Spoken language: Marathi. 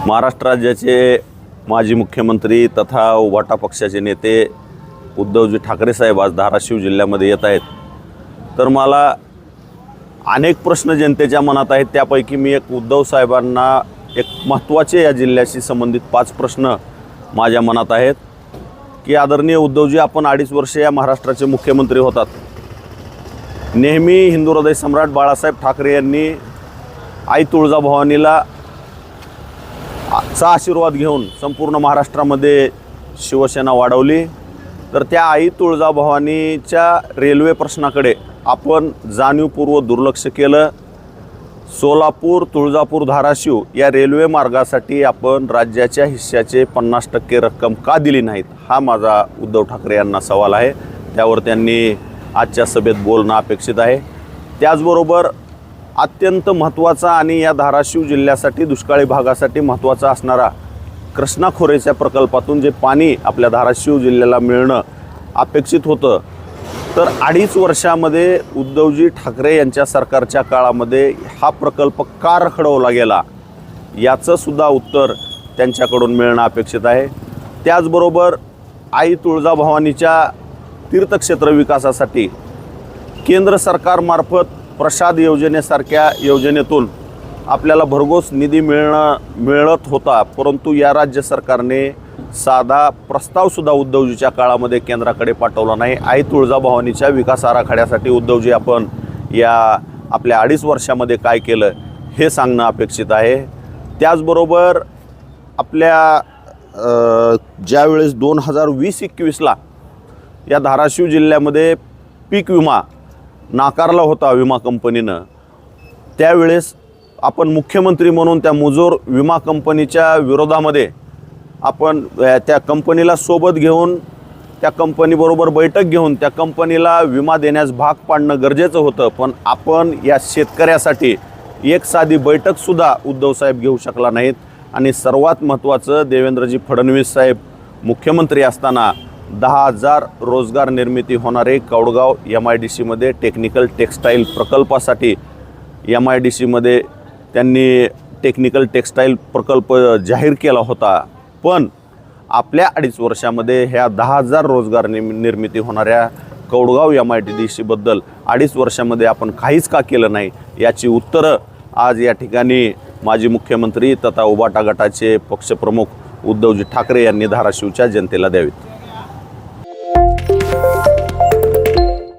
महाराष्ट्र राज्याचे माजी मुख्यमंत्री तथा उभाटा पक्षाचे नेते उद्धवजी ठाकरे साहेब आज धाराशिव जिल्ह्यामध्ये येत आहेत। तर मला अनेक प्रश्न जनतेच्या मनात आहेत, त्यापैकी मी एक उद्धव साहेबांना एक महत्त्वाचे या जिल्ह्याशी संबंधित 5 प्रश्न माझ्या मनात आहेत की आदरणीय उद्धवजी, आपण 2.5 वर्ष या महाराष्ट्राचे मुख्यमंत्री होतात। नेहमी हिंदू हृदय सम्राट बाळासाहेब ठाकरे यांनी आई तुळजाभवानीला चा आशीर्वाद घेऊन संपूर्ण महाराष्ट्रामध्ये शिवसेना वाढवली। तर त्या आई तुळजाभवानीच्या रेल्वे प्रश्नाकडे आपण जाणीवपूर्वक दुर्लक्ष केलं। सोलापूर, तुळजापूर, धाराशिव या रेल्वे मार्गासाठी आपण राज्याच्या हिश्श्याचे 50% रक्कम का दिली नाहीत, हा माझा उद्धव ठाकरे यांना सवाल आहे। त्यावर त्यांनी आजच्या सभेत बोलणं अपेक्षित आहे। त्याचबरोबर अत्यंत महत्त्वाचा आणि या धाराशिव जिल्ह्यासाठी दुष्काळी भागासाठी महत्त्वाचा असणारा कृष्णा खोरेच्या प्रकल्पातून जे पाणी आपल्या धाराशिव जिल्ह्याला मिळणं अपेक्षित होतं, तर 2.5 वर्षामध्ये उद्धवजी ठाकरे यांच्या सरकारच्या काळामध्ये हा प्रकल्प का रखडवला गेला, याचं सुद्धा उत्तर त्यांच्याकडून मिळणं अपेक्षित आहे। त्याचबरोबर आई तुळजाभवानीच्या तीर्थक्षेत्र विकासासाठी केंद्र सरकारमार्फत प्रसाद योजनेसारख्या योजनेतून आपल्याला भरघोस निधी मिळत होता, परंतु या राज्य सरकारने साधा प्रस्तावसुद्धा उद्धवजीच्या काळामध्ये केंद्राकडे पाठवला नाही। आई तुळजाभवानीच्या विकास आराखड्यासाठी उद्धवजी आपण या आपल्या 2.5 वर्षामध्ये काय केलं हे सांगणं अपेक्षित आहे। त्याचबरोबर आपल्या ज्यावेळेस 2020-21ला या धाराशिव जिल्ह्यामध्ये पीक विमा नाकारला होता विमा कंपनीनं, त्यावेळेस आपण मुख्यमंत्री म्हणून त्या मुजोर विमा कंपनीच्या विरोधामध्ये आपण त्या कंपनीला सोबत घेऊन त्या कंपनीबरोबर बैठक घेऊन त्या कंपनीला विमा देण्यास भाग पाडणं गरजेचं होतं। पण आपण या शेतकऱ्यासाठी एक साधी बैठकसुद्धा उद्धव साहेब घेऊ शकला नाहीत। आणि सर्वात महत्त्वाचं, देवेंद्रजी फडणवीस साहेब मुख्यमंत्री असताना 10,000 रोजगार निर्मिती होणारे कौडगाव MIDCमध्ये टेक्निकल टेक्स्टाईल प्रकल्पासाठी MIDCमध्ये त्यांनी टेक्निकल टेक्स्टाईल प्रकल्प जाहीर केला होता। पण आपल्या 2.5 वर्षामध्ये ह्या 10,000 रोजगार निर्मिती होणाऱ्या कौडगाव MIDCबद्दल 2.5 वर्षामध्ये आपण काहीच का केलं नाही, याची उत्तरं आज या ठिकाणी माजी मुख्यमंत्री तथा उभाटा गटाचे पक्षप्रमुख उद्धवजी ठाकरे यांनी धाराशिवच्या जनतेला द्यावीत।